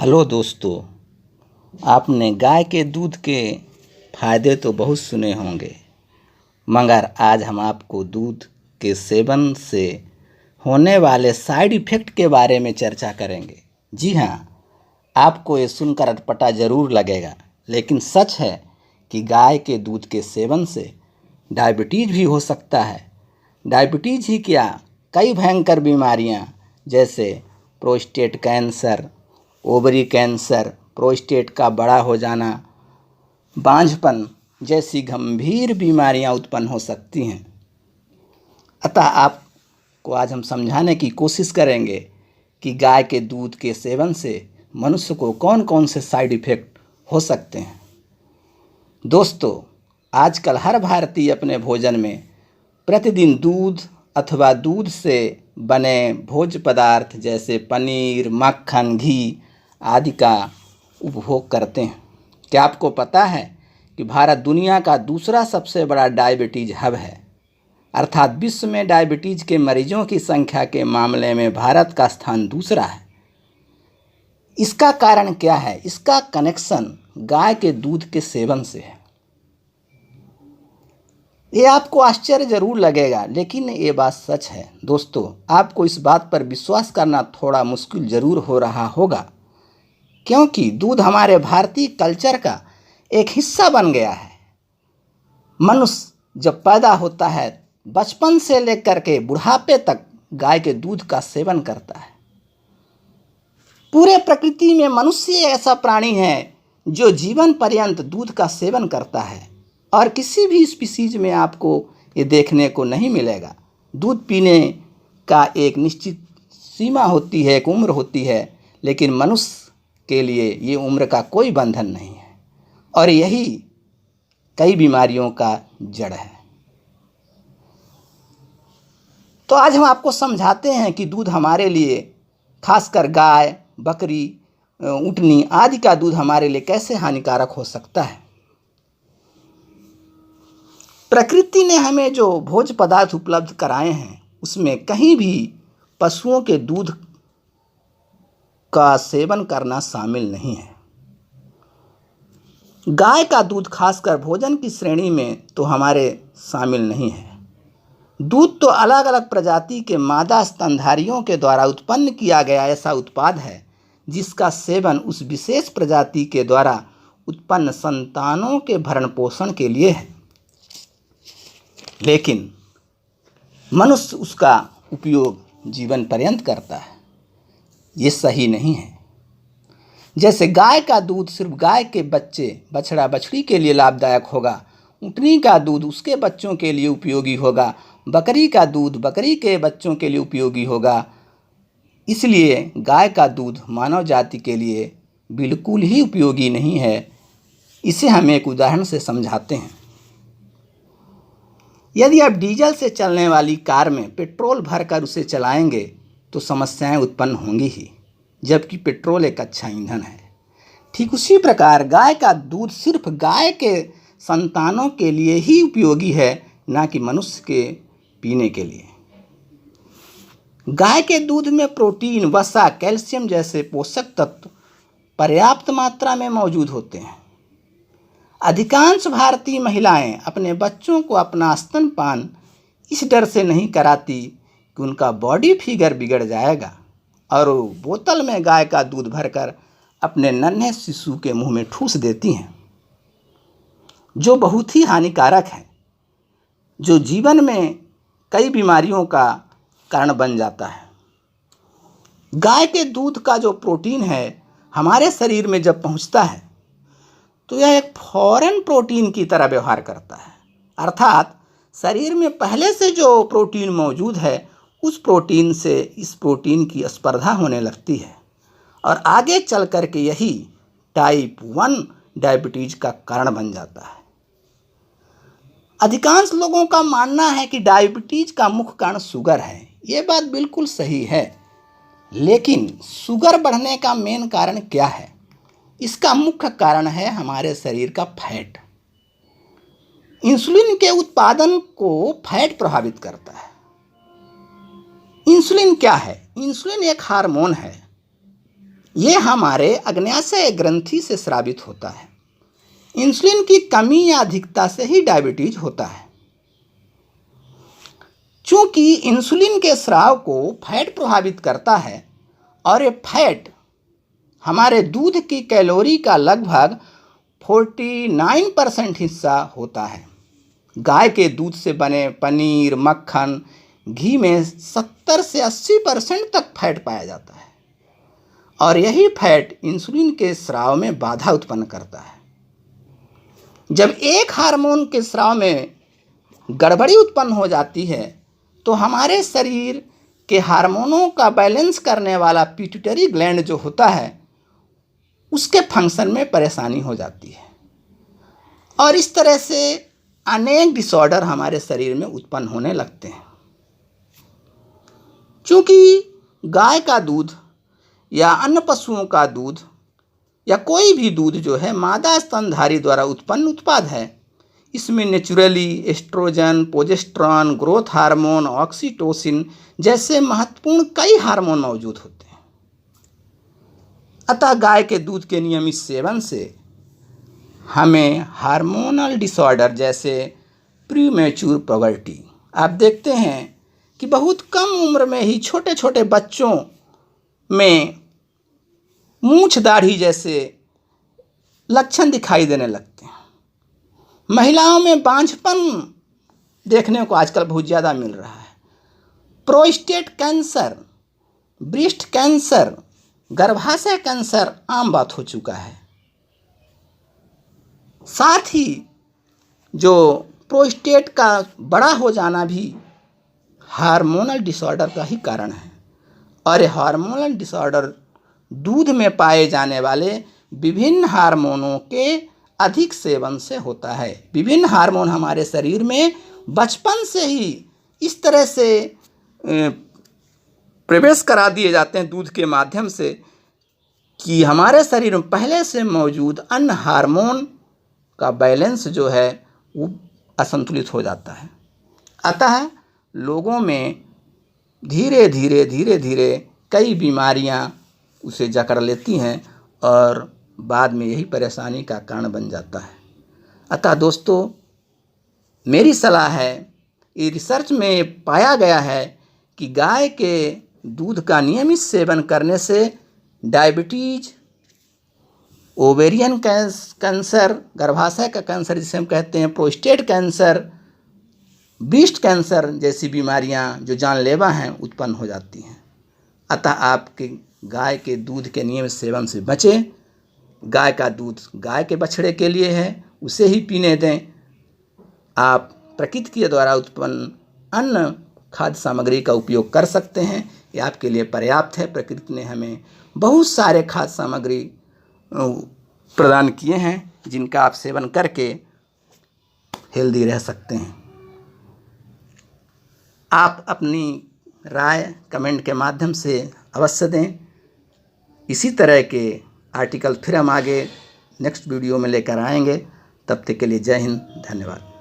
Hello दोस्तों, आपने गाय के दूध के फायदे तो बहुत सुने होंगे, मगर आज हम आपको दूध के सेवन से होने वाले साइड इफ़ेक्ट के बारे में चर्चा करेंगे। जी हाँ, आपको ये सुनकर अटपटा ज़रूर लगेगा, लेकिन सच है कि गाय के दूध के सेवन से डायबिटीज़ भी हो सकता है। डायबिटीज़ ही क्या, कई भयंकर बीमारियां जैसे prostate cancer, ovary cancer, prostate का बड़ा हो जाना, बांझपन जैसी गंभीर बीमारियां उत्पन्न हो सकती हैं। अतः आपको आज हम समझाने की कोशिश करेंगे कि गाय के दूध के सेवन से मनुष्य को कौन कौन से साइड इफ़ेक्ट हो सकते हैं। दोस्तों, आजकल हर भारतीय अपने भोजन में प्रतिदिन दूध अथवा दूध से बने भोज्य पदार्थ जैसे पनीर, मक्खन, घी आदि का उपभोग करते हैं। क्या आपको पता है कि भारत दुनिया का दूसरा सबसे बड़ा डायबिटीज़ हब है, अर्थात विश्व में डायबिटीज़ के मरीजों की संख्या के मामले में भारत का स्थान दूसरा है। इसका कारण क्या है? इसका कनेक्शन गाय के दूध के सेवन से है। ये आपको आश्चर्य जरूर लगेगा, लेकिन ये बात सच है। दोस्तों, आपको इस बात पर विश्वास करना थोड़ा मुश्किल जरूर हो रहा होगा, क्योंकि दूध हमारे भारतीय कल्चर का एक हिस्सा बन गया है। मनुष्य जब पैदा होता है, बचपन से लेकर के बुढ़ापे तक गाय के दूध का सेवन करता है। पूरे प्रकृति में मनुष्य ऐसा प्राणी है जो जीवन पर्यंत दूध का सेवन करता है, और किसी भी स्पीसीज में आपको ये देखने को नहीं मिलेगा। दूध पीने का एक निश्चित सीमा होती है, एक उम्र होती है, लेकिन मनुष्य के लिए ये उम्र का कोई बंधन नहीं है, और यही कई बीमारियों का जड़ है। तो आज हम आपको समझाते हैं कि दूध हमारे लिए, खासकर गाय, बकरी, ऊँटनी आदि का दूध हमारे लिए कैसे हानिकारक हो सकता है। प्रकृति ने हमें जो भोज्य पदार्थ उपलब्ध कराए हैं, उसमें कहीं भी पशुओं के दूध का सेवन करना शामिल नहीं है। गाय का दूध खासकर भोजन की श्रेणी में तो हमारे शामिल नहीं है। दूध तो अलग अलग प्रजाति के मादा स्तनधारियों के द्वारा उत्पन्न किया गया ऐसा उत्पाद है, जिसका सेवन उस विशेष प्रजाति के द्वारा उत्पन्न संतानों के भरण पोषण के लिए है, लेकिन मनुष्य उसका उपयोग जीवन पर्यंत करता है। ये सही नहीं है। जैसे गाय का दूध सिर्फ गाय के बच्चे, बछड़ा बछड़ी के लिए लाभदायक होगा, ऊँटनी का दूध उसके बच्चों के लिए उपयोगी होगा, बकरी का दूध बकरी के बच्चों के लिए उपयोगी होगा, इसलिए गाय का दूध मानव जाति के लिए बिल्कुल ही उपयोगी नहीं है। इसे हम एक उदाहरण से समझाते हैं। यदि आप डीजल से चलने वाली कार में पेट्रोल भरकर उसे चलाएंगे तो समस्याएं उत्पन्न होंगी ही, जबकि पेट्रोल एक अच्छा ईंधन है। ठीक उसी प्रकार गाय का दूध सिर्फ गाय के संतानों के लिए ही उपयोगी है, ना कि मनुष्य के पीने के लिए। गाय के दूध में प्रोटीन, वसा, कैल्शियम जैसे पोषक तत्व पर्याप्त मात्रा में मौजूद होते हैं। अधिकांश भारतीय महिलाएं अपने बच्चों को अपना स्तनपान इस डर से नहीं कराती कि उनका बॉडी फिगर बिगड़ जाएगा, और वो बोतल में गाय का दूध भरकर अपने नन्हे शिशु के मुंह में ठूस देती हैं, जो बहुत ही हानिकारक है, जो जीवन में कई बीमारियों का कारण बन जाता है। गाय के दूध का जो प्रोटीन है, हमारे शरीर में जब पहुंचता है तो यह एक फॉरेन प्रोटीन की तरह व्यवहार करता है, अर्थात शरीर में पहले से जो प्रोटीन मौजूद है, उस प्रोटीन से इस प्रोटीन की स्पर्धा होने लगती है, और आगे चल कर के यही टाइप 1 डायबिटीज का कारण बन जाता है। अधिकांश लोगों का मानना है कि डायबिटीज का मुख्य कारण शुगर है। ये बात बिल्कुल सही है, लेकिन शुगर बढ़ने का मेन कारण क्या है? इसका मुख्य कारण है हमारे शरीर का फैट। इंसुलिन के उत्पादन को फैट प्रभावित करता है। इंसुलिन क्या है? इंसुलिन एक हार्मोन है ये हमारे अग्न्याशय ग्रंथि से स्रावित होता है। इंसुलिन की कमी या अधिकता से ही डायबिटीज होता है। चूंकि इंसुलिन के स्राव को फैट प्रभावित करता है और ये फैट हमारे दूध की कैलोरी का लगभग 49% हिस्सा होता है। गाय के दूध से बने पनीर, मक्खन, घी में 70 से 80% तक फैट पाया जाता है और यही फैट इंसुलिन के स्राव में बाधा उत्पन्न करता है। जब एक हार्मोन के स्राव में गड़बड़ी उत्पन्न हो जाती है तो हमारे शरीर के हार्मोनों का बैलेंस करने वाला पिट्यूटरी ग्लैंड जो होता है उसके फंक्शन में परेशानी हो जाती है और इस तरह से अनेक डिसऑर्डर हमारे शरीर में उत्पन्न होने लगते हैं। चूँकि गाय का दूध या अन्य पशुओं का दूध या कोई भी दूध जो है मादा स्तनधारी द्वारा उत्पन्न उत्पाद है, इसमें naturally oestrogen, progesterone, growth hormone, oxytocin जैसे महत्वपूर्ण कई हार्मोन मौजूद होते हैं। अतः गाय के दूध के नियमित सेवन से हमें हार्मोनल डिसऑर्डर जैसे प्रीमेच्योर प्यूबर्टी, आप देखते हैं कि बहुत कम उम्र में ही छोटे छोटे बच्चों में मूंछ दाढ़ी जैसे लक्षण दिखाई देने लगते हैं। महिलाओं में बांझपन देखने को आजकल बहुत ज़्यादा मिल रहा है। प्रोस्टेट कैंसर, ब्रेस्ट कैंसर, गर्भाशय कैंसर आम बात हो चुका है। साथ ही जो प्रोस्टेट का बड़ा हो जाना भी हार्मोनल डिसऑर्डर का ही कारण है और हार्मोनल डिसऑर्डर दूध में पाए जाने वाले विभिन्न हार्मोनों के अधिक सेवन से होता है। विभिन्न हार्मोन हमारे शरीर में बचपन से ही इस तरह से प्रवेश करा दिए जाते हैं दूध के माध्यम से कि हमारे शरीर में पहले से मौजूद अन्य हार्मोन का बैलेंस जो है वो असंतुलित हो जाता है। अतः लोगों में धीरे धीरे कई बीमारियां उसे जकड़ लेती हैं और बाद में यही परेशानी का कारण बन जाता है। अतः दोस्तों, मेरी सलाह है, ये रिसर्च में पाया गया है कि गाय के दूध का नियमित सेवन करने से डायबिटीज, ओवेरियन कैंसर, गर्भाशय का कैंसर जिसे हम कहते हैं, प्रोस्टेट कैंसर, ब्रेस्ट कैंसर जैसी बीमारियां जो जानलेवा हैं उत्पन्न हो जाती हैं। अतः आपके गाय के दूध के नियमित सेवन से बचें। गाय का दूध गाय के बछड़े के लिए है, उसे ही पीने दें। आप प्रकृति के द्वारा उत्पन्न अन्य खाद्य सामग्री का उपयोग कर सकते हैं, ये आपके लिए पर्याप्त है। प्रकृति ने हमें बहुत सारे खाद्य सामग्री प्रदान किए हैं जिनका आप सेवन करके हेल्दी रह सकते हैं। आप अपनी राय कमेंट के माध्यम से अवश्य दें। इसी तरह के आर्टिकल फिर हम आगे नेक्स्ट वीडियो में लेकर आएंगे। तब तक के लिए जय हिंद, धन्यवाद।